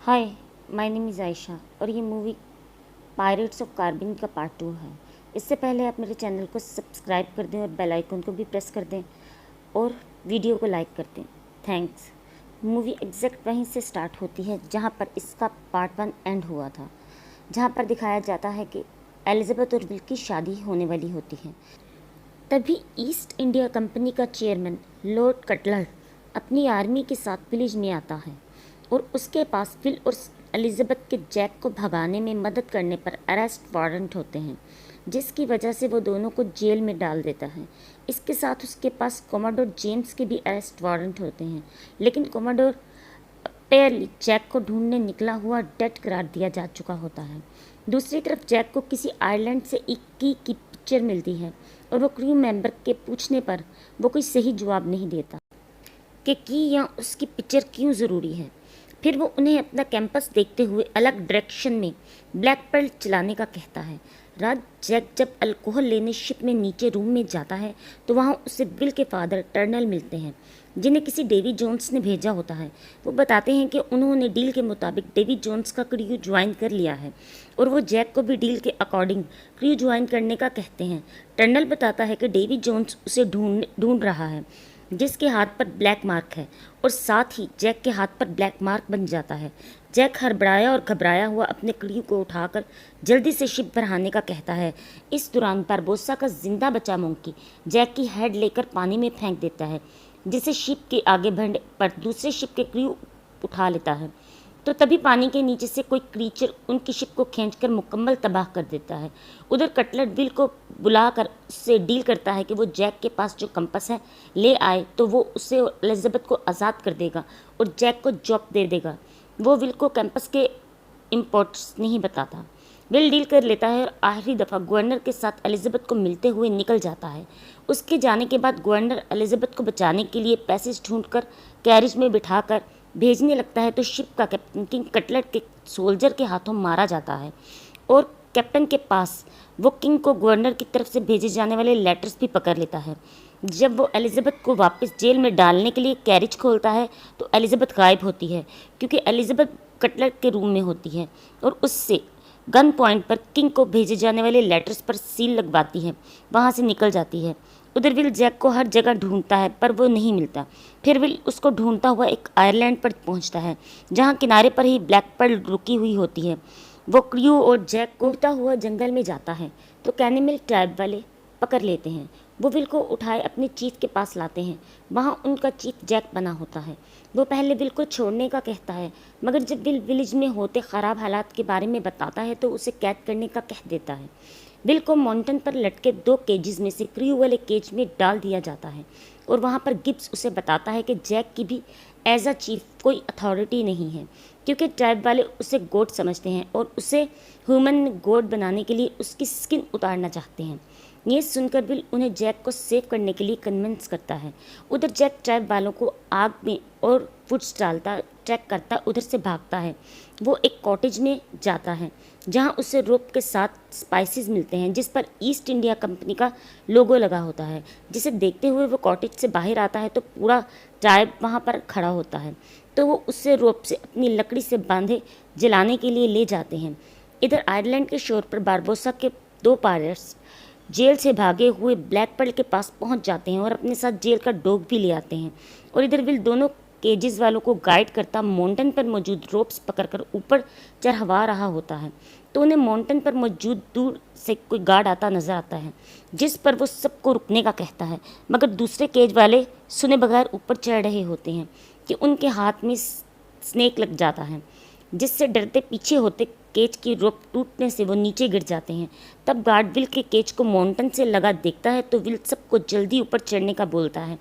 Hi, my name is Ayesha और ये movie pirates of कार्बिन का पार्ट 2 है। इससे पहले आप मेरे चैनल को सब्सक्राइब कर दें और बेल आइकन को भी प्रेस कर दें और वीडियो को लाइक कर दें। थैंक्स। मूवी एग्जैक्ट वहीं से स्टार्ट होती है जहाँ पर इसका पार्ट 1 एंड हुआ था, जहाँ पर दिखाया जाता है कि एलिजाबेथ और विल की शादी होने वाली होती है। तभी ईस्ट इंडिया कंपनी का चेयरमैन लॉर्ड कटलर अपनी आर्मी के साथ विलेज में आता है और उसके पास विल और एलिजाबेथ के जैक को भगाने में मदद करने पर अरेस्ट वारंट होते हैं, जिसकी वजह से वो दोनों को जेल में डाल देता है। इसके साथ उसके पास कोमोडोर जेम्स के भी अरेस्ट वारंट होते हैं, लेकिन कोमोडोर पेयरली जैक को ढूंढने निकला हुआ डेड करार दिया जा चुका होता है। दूसरी तरफ जैक को किसी आइलैंड से एक की पिक्चर मिलती है और वो क्रू मेंबर के पूछने पर वो कोई सही जवाब नहीं देता कि की या उसकी पिक्चर क्यों ज़रूरी है। फिर वो उन्हें अपना कैंपस देखते हुए अलग डायरेक्शन में ब्लैक पर्ल चलाने का कहता है। रात जैक जब अल्कोहल लेने शिप में नीचे रूम में जाता है तो वहाँ उसे विल के फादर टर्नल मिलते हैं, जिन्हें किसी डेवी जोन्स ने भेजा होता है। वो बताते हैं कि उन्होंने डील के मुताबिक डेवी जोन्स का क्रू ज्वाइन कर लिया है और वो जैक को भी डील के अकॉर्डिंग क्रू ज्वाइन करने का कहते हैं। टर्नल बताता है कि डेवी जोन्स उसे ढूंढ रहा है, जिसके हाथ पर ब्लैक मार्क है, और साथ ही जैक के हाथ पर ब्लैक मार्क बन जाता है। जैक हड़बड़ाया और घबराया हुआ अपने क्रू को उठाकर जल्दी से शिप पर आने का कहता है। इस दौरान बारबोसा का जिंदा बचा मोंकी जैक की हेड लेकर पानी में फेंक देता है, जिसे शिप के आगे बढ़ने पर दूसरे शिप के क्रू उठा लेता है। तो तभी पानी के नीचे से कोई क्रीचर उनकी शिप को खींचकर मुकम्मल तबाह कर देता है। उधर कटलर विल को बुलाकर उससे डील करता है कि वो जैक के पास जो कंपास है ले आए तो वो उसे एलिजाबेथ को आज़ाद कर देगा और जैक को जॉब दे देगा। वो विल को कैंपस के इम्पोर्ट्स नहीं बताता। विल डील कर लेता है और आखिरी दफ़ा गवर्नर के साथ एलिजाबेथ को मिलते हुए निकल जाता है। उसके जाने के बाद गवर्नर एलिजाबेथ को बचाने के लिए पैसेज ढूंढकर कैरिज में बिठाकर भेजने लगता है तो शिप का कैप्टन किंग कटलर के सोल्जर के हाथों मारा जाता है और कैप्टन के पास वो किंग को गवर्नर की तरफ से भेजे जाने वाले लेटर्स भी पकड़ लेता है। जब वो एलिजाबेथ को वापस जेल में डालने के लिए कैरिज खोलता है तो एलिजाबेथ गायब होती है, क्योंकि एलिजाबेथ कटलर के रूम में होती है और उससे गन पॉइंट पर किंग को भेजे जाने वाले लेटर्स पर सील लगवाती है, वहाँ से निकल जाती है। उधर विल जैक को हर जगह ढूंढता है पर वो नहीं मिलता। फिर विल उसको ढूंढता हुआ एक आयरलैंड पर पहुंचता है, जहां किनारे पर ही ब्लैक पर्ल रुकी हुई होती है। वो क्रू और जैक को उड़ता हुआ जंगल में जाता है तो कैनिमल ट्राइब वाले पकड़ लेते हैं। वो विल को उठाए अपने चीफ के पास लाते हैं। वहाँ उनका चीफ जैक बना होता है। वो पहले विल को छोड़ने का कहता है, मगर जब विल विलेज में होते ख़राब हालात के बारे में बताता है तो उसे कैद करने का कह देता है। विल को माउंटेन पर लटके 2 केजेस में से क्रू वाले केज में डाल दिया जाता है और वहाँ पर गिब्स उसे बताता है कि जैक की भी एज अ चीफ कोई अथॉरिटी नहीं है, क्योंकि ट्राइब वाले उसे गॉड समझते हैं और उसे ह्यूमन गॉड बनाने के लिए उसकी स्किन उतारना चाहते हैं। ये सुनकर विल उन्हें जैक को सेव करने के लिए कन्विंस करता है। उधर जैक ट्राइब वालों को आग में और फुट्स डालता ट्रैक करता उधर से भागता है। वो एक कॉटेज में जाता है जहां उसे रोप के साथ स्पाइसेस मिलते हैं जिस पर ईस्ट इंडिया कंपनी का लोगो लगा होता है। जिसे देखते हुए वो कॉटेज से बाहर आता है तो पूरा ट्राइब वहां पर खड़ा होता है, तो वो उससे रोप से अपनी लकड़ी से बांधे जलाने के लिए ले जाते हैं। इधर आयरलैंड के शोर पर बारबोसा के 2 पायलट्स जेल से भागे हुए ब्लैक पर्ल के पास पहुंच जाते हैं और अपने साथ जेल का डॉग भी ले आते हैं। और इधर विल दोनों केजेस वालों को गाइड करता माउंटेन पर मौजूद रोप्स पकड़कर ऊपर चढ़वा रहा होता है, तो उन्हें माउंटेन पर मौजूद दूर से कोई गार्ड आता नजर आता है, जिस पर वो सबको रुकने का कहता है। मगर दूसरे केज वाले सुने बगैर ऊपर चढ़ रहे होते हैं कि उनके हाथ में स्नेक लग जाता है, जिससे डरते पीछे होते केज की रोप टूटने से वो नीचे गिर जाते हैं। तब गार्ड विल के केज को माउंटेन से लगा देखता है तो विल सबको जल्दी ऊपर चढ़ने का बोलता है,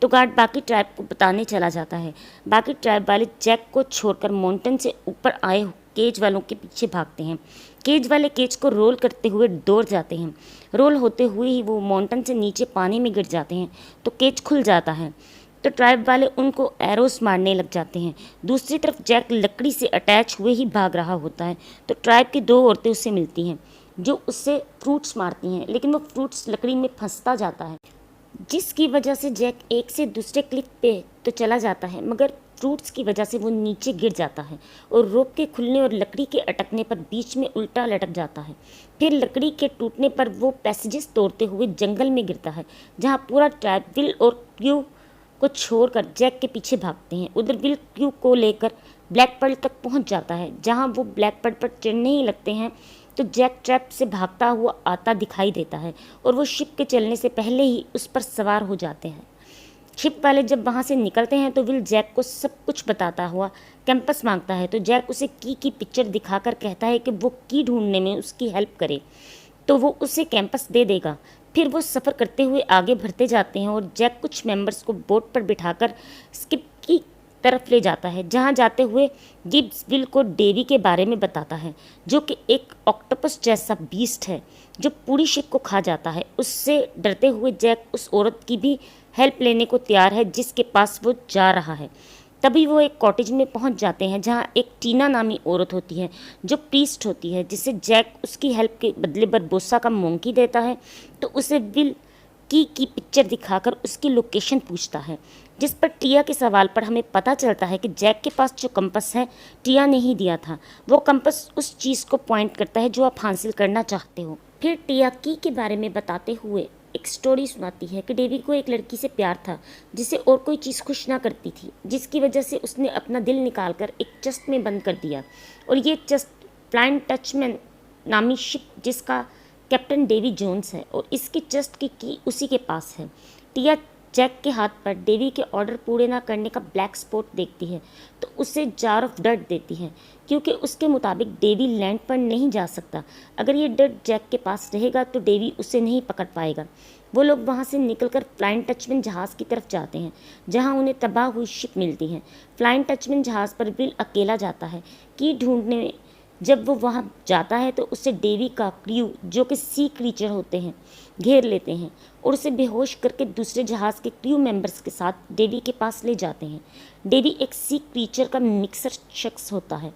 तो गार्ड बाकी ट्राइब को बताने चला जाता है। बाकी ट्राइब वाले जैक को छोड़कर माउंटेन से ऊपर आए केज वालों के पीछे भागते हैं। केज वाले केज को रोल करते हुए दौड़ जाते हैं। रोल होते हुए ही वो माउंटेन से नीचे पानी में गिर जाते हैं तो केज खुल जाता है, तो ट्राइब वाले उनको एरोस मारने लग जाते हैं। दूसरी तरफ जैक लकड़ी से अटैच हुए ही भाग रहा होता है तो ट्राइब की 2 औरतें उसे मिलती हैं जो उससे फ्रूट्स मारती हैं, लेकिन वो फ्रूट्स लकड़ी में फंसता जाता है, जिसकी वजह से जैक एक से दूसरे क्लिफ पे तो चला जाता है, मगर फ्रूट्स की वजह से वो नीचे गिर जाता है और रोप के खुलने और लकड़ी के अटकने पर बीच में उल्टा लटक जाता है। फिर लकड़ी के टूटने पर वो पैसेजेस तोड़ते हुए जंगल में गिरता है, जहाँ पूरा ट्राइब विल और क्रू को छोड़कर जैक के पीछे भागते हैं। उधर विल क्रू को लेकर ब्लैक पर्ल तक पहुँच जाता है, जहाँ वो ब्लैक पर्ल पर चढ़ने ही लगते हैं तो जैक ट्रैप से भागता हुआ आता दिखाई देता है और वो शिप के चलने से पहले ही उस पर सवार हो जाते हैं। शिप वाले जब वहाँ से निकलते हैं तो विल जैक को सब कुछ बताता हुआ कैंपस मांगता है, तो जैक उसे की पिक्चर दिखाकर कहता है कि वो की ढूंढने में उसकी हेल्प करे, तो वो उसे कैंपस दे देगा। फिर वो सफ़र करते हुए आगे बढ़ते जाते हैं और जैक कुछ मेंबर्स को बोट पर बिठाकर स्किप की तरफ ले जाता है, जहाँ जाते हुए गिब्स विल को डेवी के बारे में बताता है, जो कि एक ऑक्टोपस जैसा बीस्ट है जो पूरी शिप को खा जाता है। उससे डरते हुए जैक उस औरत की भी हेल्प लेने को तैयार है जिसके पास वो जा रहा है। तभी वो एक कॉटेज में पहुंच जाते हैं, जहां एक टीना नामी औरत होती है जो प्रीस्ट होती है, जिसे जैक उसकी हेल्प के बदले बरबोसा का मोंकी देता है। तो उसे विल की पिक्चर दिखाकर उसकी लोकेशन पूछता है, जिस पर टिया के सवाल पर हमें पता चलता है कि जैक के पास जो कंपस है टिया ने ही दिया था। वो कंपस उस चीज़ को पॉइंट करता है जो आप हासिल करना चाहते हो। फिर टिया की के बारे में बताते हुए एक स्टोरी सुनाती है कि डेवी को एक लड़की से प्यार था जिसे और कोई चीज़ खुश ना करती थी, जिसकी वजह से उसने अपना दिल निकालकर एक चेस्ट में बंद कर दिया। और ये चेस्ट फ्लाइंग टचमैन नामी शिप जिसका कैप्टन डेवी जोन्स है, और इसकी चेस्ट की उसी के पास है। टिया जैक के हाथ पर डेवी के ऑर्डर पूरे ना करने का ब्लैक स्पॉट देखती है तो उसे जार ऑफ डर्ट देती है, क्योंकि उसके मुताबिक डेवी लैंड पर नहीं जा सकता। अगर ये डर्ट जैक के पास रहेगा तो डेवी उसे नहीं पकड़ पाएगा। वो लोग वहाँ से निकलकर फ्लाइंग टचमैन जहाज़ की तरफ जाते हैं, जहाँ उन्हें तबाह हुई शिप मिलती है। फ्लाइंग टचमैन जहाज़ पर विल अकेला जाता है कि ढूंढने। जब वो वहाँ जाता है तो उसे डेवी का क्रू, जो कि सी क्रीचर होते हैं, घेर लेते हैं और उसे बेहोश करके दूसरे जहाज़ के क्रू मेंबर्स के साथ डेवी के पास ले जाते हैं। डेवी एक सी क्रीचर का मिक्सर शख्स होता है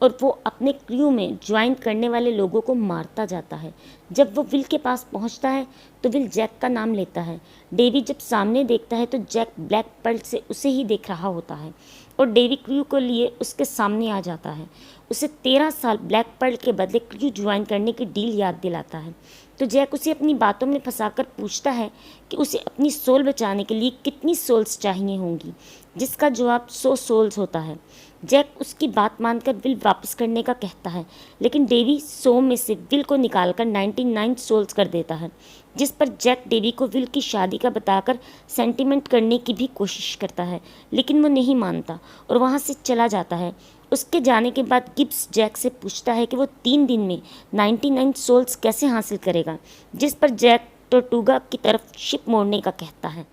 और वो अपने क्रू में ज्वाइन करने वाले लोगों को मारता जाता है। जब वो विल के पास पहुंचता है तो विल जैक का नाम लेता है। डेवी जब सामने देखता है तो जैक ब्लैक पर्ल से उसे ही देख रहा होता है और डेवी क्रू को लिए उसके सामने आ जाता है। उसे 13 साल ब्लैक पर्ल के बदले क्रू ज्वाइन करने की डील याद दिलाता है। तो जैक उसे अपनी बातों में फंसाकर पूछता है कि उसे अपनी सोल बचाने के लिए कितनी सोल्स चाहिए होंगी, जिसका जवाब 100 सोल्स होता है। जैक उसकी बात मानकर विल वापस करने का कहता है, लेकिन डेवी 100 में से विल को निकालकर 99 सोल्स कर देता है, जिस पर जैक डेवी को विल की शादी का बताकर सेंटिमेंट करने की भी कोशिश करता है, लेकिन वो नहीं मानता और वहाँ से चला जाता है। उसके जाने के बाद गिब्स जैक से पूछता है कि वो 3 दिन में 99 सोल्स कैसे हासिल करेगा, जिस पर जैक टोर्टुगा की तरफ शिप मोड़ने का कहता है।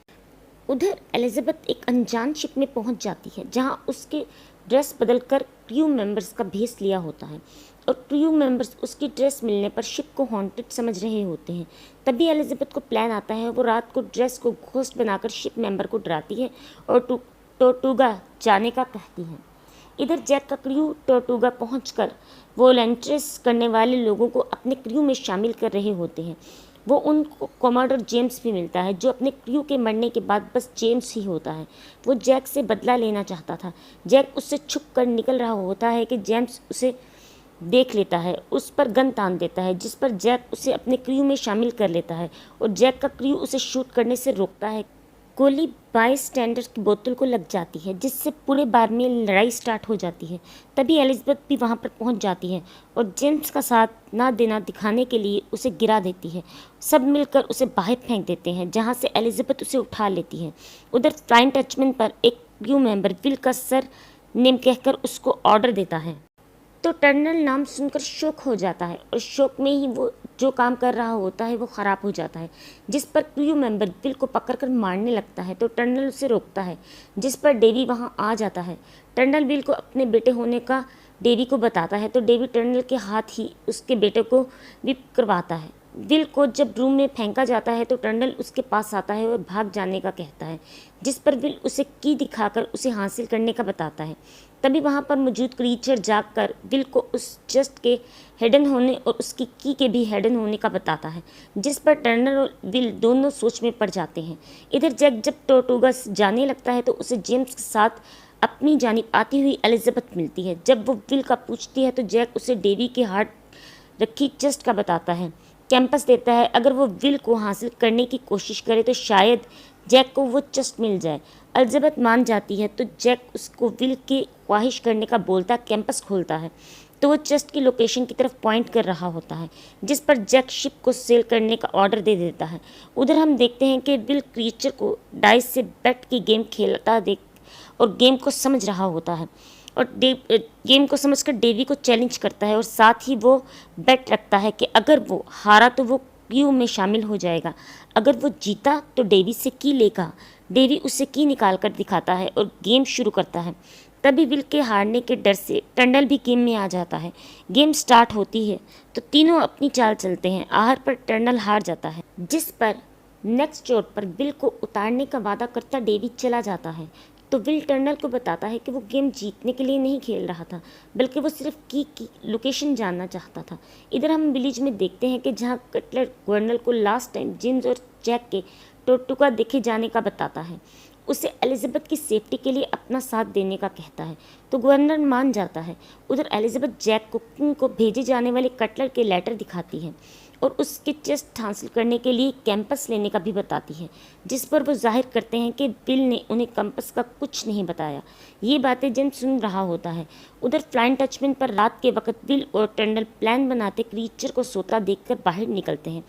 उधर एलिजाबेथ एक अनजान शिप में पहुंच जाती है, जहां उसके ड्रेस बदलकर क्रू मेंबर्स का भेस लिया होता है और क्रू मेंबर्स उसकी ड्रेस मिलने पर शिप को हॉन्टेड समझ रहे होते हैं। तभी एलिजाबेथ को प्लान आता है। वो रात को ड्रेस को घोस्ट बनाकर शिप मेंबर को डराती है और टोर्टुगा जाने का कहती है। इधर जैक का क्रू टोर्टुगा पहुंचकर वॉलंटियर्स करने वाले लोगों को अपने क्रू में शामिल कर रहे होते हैं। वो उनको कमांडर जेम्स भी मिलता है, जो अपने क्रू के मरने के बाद बस जेम्स ही होता है। वो जैक से बदला लेना चाहता था। जैक उससे छुप कर निकल रहा होता है कि जेम्स उसे देख लेता है, उस पर गन तान देता है, जिस पर जैक उसे अपने क्रू में शामिल कर लेता है और जैक का क्रू उसे शूट करने से रोकता है। गोली बाई स्टैंडर की बोतल को लग जाती है, जिससे पूरे बार में लड़ाई स्टार्ट हो जाती है। तभी एलिजाबेथ भी वहां पर पहुंच जाती है और जेम्स का साथ ना देना दिखाने के लिए उसे गिरा देती है। सब मिलकर उसे बाहर फेंक देते हैं, जहां से एलिजाबेथ उसे उठा लेती है। उधर फ्लाइंग टचमैन पर एक क्रू मेंबर विल का सर नेम कहकर उसको ऑर्डर देता है, तो टर्नल नाम सुनकर शौक हो जाता है और शौक में ही वो जो काम कर रहा होता है वो ख़राब हो जाता है, जिस पर क्रू मेंबर विल को पकड़कर मारने लगता है। तो टर्नल उसे रोकता है, जिस पर डेवी वहां आ जाता है। टर्नल विल को अपने बेटे होने का डेवी को बताता है, तो डेवी टर्नल के हाथ ही उसके बेटे को भी करवाता है। विल को जब रूम में फेंका जाता है तो टर्नल उसके पास आता है और भाग जाने का कहता है, जिस पर विल उसे की दिखाकर उसे हासिल करने का बताता है। तभी वहां पर मौजूद क्रीचर जागकर विल को उस चेस्ट के हिडन होने और उसकी की के भी हिडन होने का बताता है, जिस पर टर्नल और विल दोनों सोच में पड़ जाते हैं। इधर जैक जब टोर्टुगा जाने लगता है तो उसे जेम्स के साथ अपनी जानिब आती हुई एलिजाबेथ मिलती है। जब वो विल का पूछती है तो जैक उसे डेवी के हार्ड रखी चेस्ट का बताता है, कैंपस देता है। अगर वो विल को हासिल करने की कोशिश करे तो शायद जैक को वो चेस्ट मिल जाए। एलिजाबेथ मान जाती है तो जैक उसको विल की ख्वाहिश करने का बोलता कैंपस खोलता है तो वो चेस्ट की लोकेशन की तरफ पॉइंट कर रहा होता है, जिस पर जैक शिप को सेल करने का ऑर्डर दे देता है। उधर हम देखते हैं कि विल क्रीचर को डाइस से बेट की गेम खेलता देख और गेम को समझ रहा होता है और गेम को समझकर डेवी को चैलेंज करता है और साथ ही वो बेट रखता है कि अगर वो हारा तो वो क्यू में शामिल हो जाएगा, अगर वो जीता तो डेवी से की लेगा। डेवी उसे की निकाल कर दिखाता है और गेम शुरू करता है। तभी विल के हारने के डर से टर्नल भी गेम में आ जाता है। गेम स्टार्ट होती है तो तीनों अपनी चाल चलते हैं। आखिर पर टर्नल हार जाता है, जिस पर नेक्स्ट चोट पर विल को उतारने का वादा करता डेवी चला जाता है। तो विल टर्नल को बताता है कि वो गेम जीतने के लिए नहीं खेल रहा था, बल्कि वो सिर्फ की लोकेशन जानना चाहता था। इधर हम विलेज में देखते हैं कि जहाँ कटलर गवर्नर को लास्ट टाइम जेम्स और जैक के टोटुका देखे जाने का बताता है। उसे एलिजाबेथ की सेफ्टी के लिए अपना साथ देने का कहता है तो गवर्नर मान जाता है। उधर एलिजाबेथ जैक को किंग को भेजे जाने वाले कटलर के लेटर दिखाती है और उसके चेस्ट हासिल करने के लिए कैंपस लेने का भी बताती है, जिस पर वो जाहिर करते हैं कि बिल ने उन्हें कैंपस का कुछ नहीं बताया। ये बातें जेम्स सुन रहा होता है। उधर फ्लाइंग टचमेंट पर रात के वक्त बिल और टर्नल प्लान बनाते क्रीचर को सोता देखकर बाहर निकलते हैं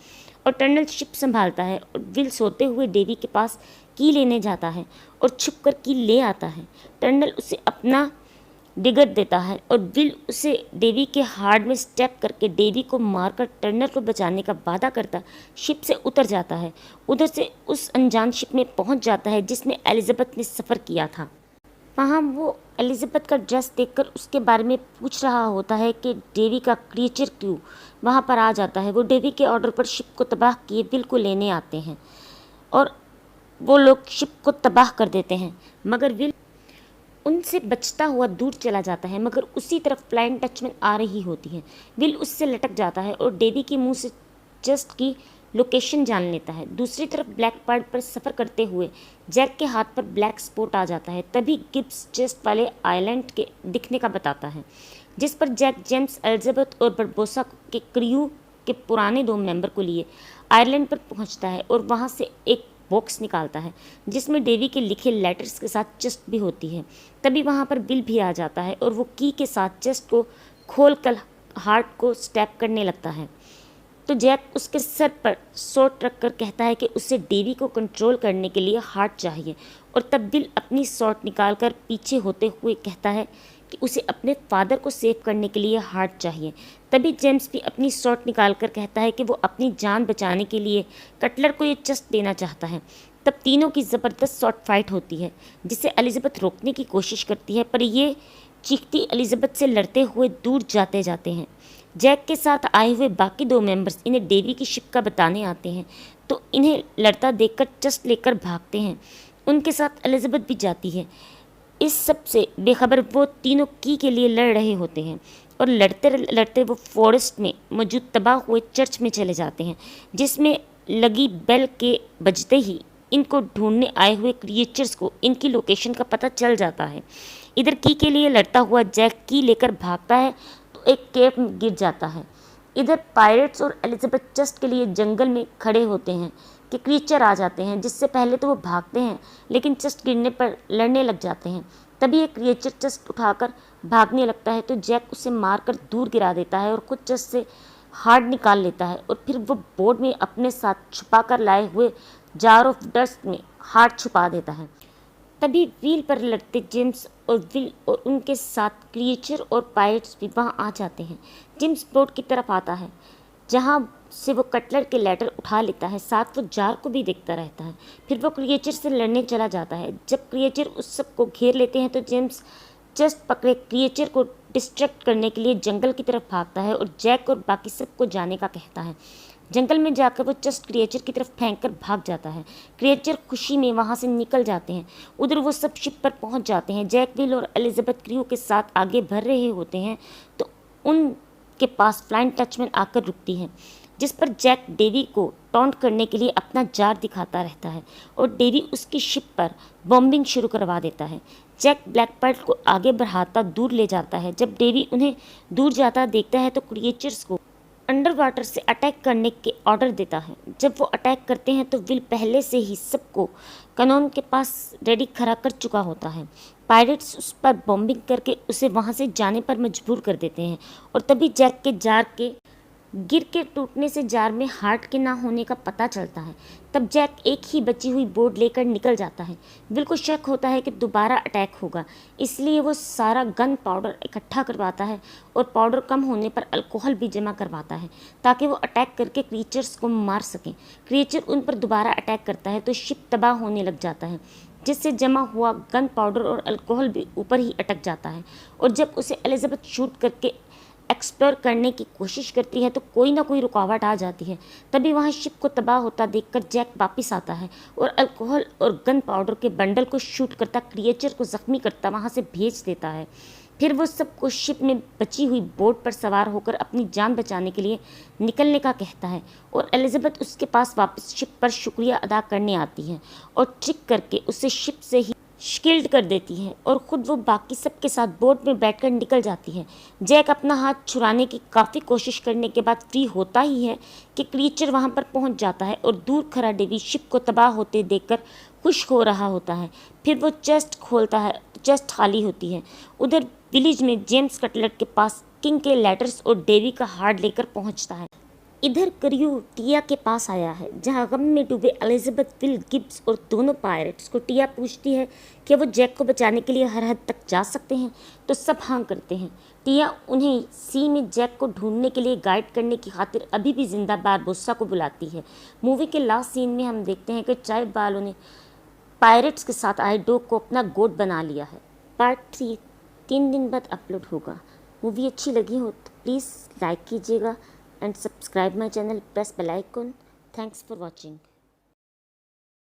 और टर्नल शिप संभालता है और विल सोते हुए डेवी के पास की लेने जाता है और छुपकर की ले आता है। टर्नल उसे अपना डिगर देता है और विल उसे डेवी के हार्ड में स्टेप करके डेवी को मारकर टर्नल को बचाने का वादा करता शिप से उतर जाता है। उधर से उस अनजान शिप में पहुंच जाता है जिसमें एलिजाबेथ ने सफ़र किया था। वहाँ वो एलिजाबेथ का ड्रेस देखकर उसके बारे में पूछ रहा होता है कि डेवी का क्रीचर क्यों वहाँ पर आ जाता है। वो डेवी के ऑर्डर पर शिप को तबाह किए विल को लेने आते हैं और वो लोग शिप को तबाह कर देते हैं, मगर विल उनसे बचता हुआ दूर चला जाता है। मगर उसी तरफ फ्लाइंग टचमैन आ रही होती है। विल उससे लटक जाता है और डेवी के मुंह से चेस्ट की लोकेशन जान लेता है। दूसरी तरफ ब्लैक पार्ट पर सफ़र करते हुए जैक के हाथ पर ब्लैक स्पॉट आ जाता है। तभी गिब्स चेस्ट वाले आइलैंड के दिखने का बताता है, जिस पर जैक जेम्स एलिजाबेथ और बरबोसा के क्रू के पुराने 2 मेंबर को लिए आयरलैंड पर पहुंचता है और वहां से एक बॉक्स निकालता है जिसमें डेवी के लिखे लेटर्स के साथ चेस्ट भी होती है। तभी वहां पर विल भी आ जाता है और वो की के साथ चेस्ट को खोलकर हार्ट को स्टैप करने लगता है। तो जैक उसके सर पर शॉट रखकर कहता है कि उसे डेवी को कंट्रोल करने के लिए हार्ट चाहिए और तब विल अपनी शॉट निकालकर पीछे होते हुए कहता है कि उसे अपने फादर को सेव करने के लिए हार्ट चाहिए। तभी जेम्स भी अपनी शॉट निकालकर कहता है कि वो अपनी जान बचाने के लिए कटलर को ये चेस्ट देना चाहता है। तब तीनों की ज़बरदस्त शॉट फाइट होती है जिसे एलिजाबेथ रोकने की कोशिश करती है, पर ये चीखती एलिजाबेथ से लड़ते हुए दूर जाते हैं। जैक के साथ आए हुए बाकी 2 मेंबर्स इन्हें डेवी की शिप का बताने आते हैं तो इन्हें लड़ता देखकर चेस्ट लेकर भागते हैं। उनके साथ एलिजाबेथ भी जाती है। इस सब से बेखबर वो तीनों की के लिए लड़ रहे होते हैं और लड़ते लड़ते वो फॉरेस्ट में मौजूद तबाह हुए चर्च में चले जाते हैं, जिसमें लगी बेल के बजते ही इनको ढूंढने आए हुए क्रिएचर्स को इनकी लोकेशन का पता चल जाता है। इधर की के लिए लड़ता हुआ जैक की लेकर भागता है तो एक केव में गिर जाता है। इधर पायरेट्स और एलिजाबेथ चेस्ट के लिए जंगल में खड़े होते हैं कि क्रीचर आ जाते हैं, जिससे पहले तो वो भागते हैं लेकिन चेस्ट गिरने पर लड़ने लग जाते हैं। तभी एक क्रिएचर चेस्ट उठाकर भागने लगता है तो जैक उसे मारकर दूर गिरा देता है और खुद चेस्ट से हार्ट निकाल लेता है और फिर वो बोर्ड में अपने साथ छुपा कर लाए हुए जार ऑफ डस्ट में हार्ट छुपा देता है। तभी व्हील पर लड़ते जेम्स और विल और उनके साथ क्रिएचर और पायरेट्स भी वहाँ आ जाते हैं। जेम्स बोट की तरफ आता है जहाँ से वो कटलर के लेटर उठा लेता है, साथ वो जार को भी देखता रहता है। फिर वो क्रिएचर से लड़ने चला जाता है। जब क्रिएचर उस सब को घेर लेते हैं तो जेम्स चेस्ट पकड़े क्रिएचर को डिस्ट्रैक्ट करने के लिए जंगल की तरफ भागता है और जैक और बाकी सबको जाने का कहता है। जंगल में जाकर वो चेस्ट क्रिएचर की तरफ फेंक कर भाग जाता है। क्रिएचर खुशी में वहाँ से निकल जाते हैं। उधर वो सब शिप पर पहुँच जाते हैं। जैक, विल और एलिजाबेथ क्रू के साथ आगे बढ़ रहे होते हैं तो उनके पास फ्लाइंग टचमैन आकर रुकती है, जिस पर जैक डेवी को टॉन्ट करने के लिए अपना जार दिखाता रहता है और डेवी उसकी शिप पर बॉम्बिंग शुरू करवा देता है। जैक ब्लैक पर्ल को आगे बढ़ाता दूर ले जाता है। जब डेवी उन्हें दूर जाता देखता है तो क्रिएचर्स को अंडर वाटर से अटैक करने के ऑर्डर देता है। जब वो अटैक करते हैं तो विल पहले से ही सबको कनॉन के पास रेडी खड़ा कर चुका होता है। पायरेट्स उस पर बॉम्बिंग करके उसे वहाँ से जाने पर मजबूर कर देते हैं और तभी जैक के जार के गिर के टूटने से जार में हार्ट के ना होने का पता चलता है। तब जैक एक ही बची हुई बोर्ड लेकर निकल जाता है। विल को शक होता है कि दोबारा अटैक होगा, इसलिए वो सारा गन पाउडर इकट्ठा करवाता है और पाउडर कम होने पर अल्कोहल भी जमा करवाता है ताकि वो अटैक करके क्रीचर्स को मार सकें। क्रीचर उन पर दोबारा अटैक करता है तो शिप तबाह होने लग जाता है, जिससे जमा हुआ गन पाउडर और अल्कोहल भी ऊपर ही अटक जाता है। और जब उसे एलिजाबेथ शूट करके एक्सप्लोर करने की कोशिश करती है तो कोई ना कोई रुकावट आ जाती है। तभी वहाँ शिप को तबाह होता देखकर जैक वापस आता है और अल्कोहल और गन पाउडर के बंडल को शूट करता क्रिएचर को जख्मी करता वहाँ से भेज देता है। फिर वो सबको शिप में बची हुई बोट पर सवार होकर अपनी जान बचाने के लिए निकलने का कहता है और एलिजाबेथ उसके पास वापस शिप पर शुक्रिया अदा करने आती है और ट्रिक करके उसे शिप से ही शील्ड कर देती है और ख़ुद वो बाकी सब के साथ बोट में बैठकर निकल जाती है। जैक अपना हाथ छुड़ाने की काफ़ी कोशिश करने के बाद फ्री होता ही है कि क्रीचर वहाँ पर पहुँच जाता है और दूर खड़ा डेवी शिप को तबाह होते देखकर खुश हो रहा होता है। फिर वो चेस्ट खोलता है तो चेस्ट खाली होती है। उधर विलेज में जेम्स कटलर के पास किंग के लेटर्स और डेवी का हार्ट लेकर पहुँचता है। इधर क्रू टिया के पास आया है, जहां गम में डूबे एलिजाबेथ, विल, गिब्स और दोनों पायरेट्स को टिया पूछती है कि वो जैक को बचाने के लिए हर हद तक जा सकते हैं, तो सब हाँ करते हैं। टिया उन्हें सी में जैक को ढूंढने के लिए गाइड करने की खातिर अभी भी जिंदा बारबोसा को बुलाती है। मूवी के लास्ट सीन में हम देखते हैं कि ट्राइब वालों ने पायरेट्स के साथ आए डॉग को अपना गोट बना लिया है। पार्ट 3 3 दिन बाद अपलोड होगा। मूवी अच्छी लगी हो तो प्लीज़ लाइक कीजिएगा and subscribe my channel, press bell icon. Thanks for watching.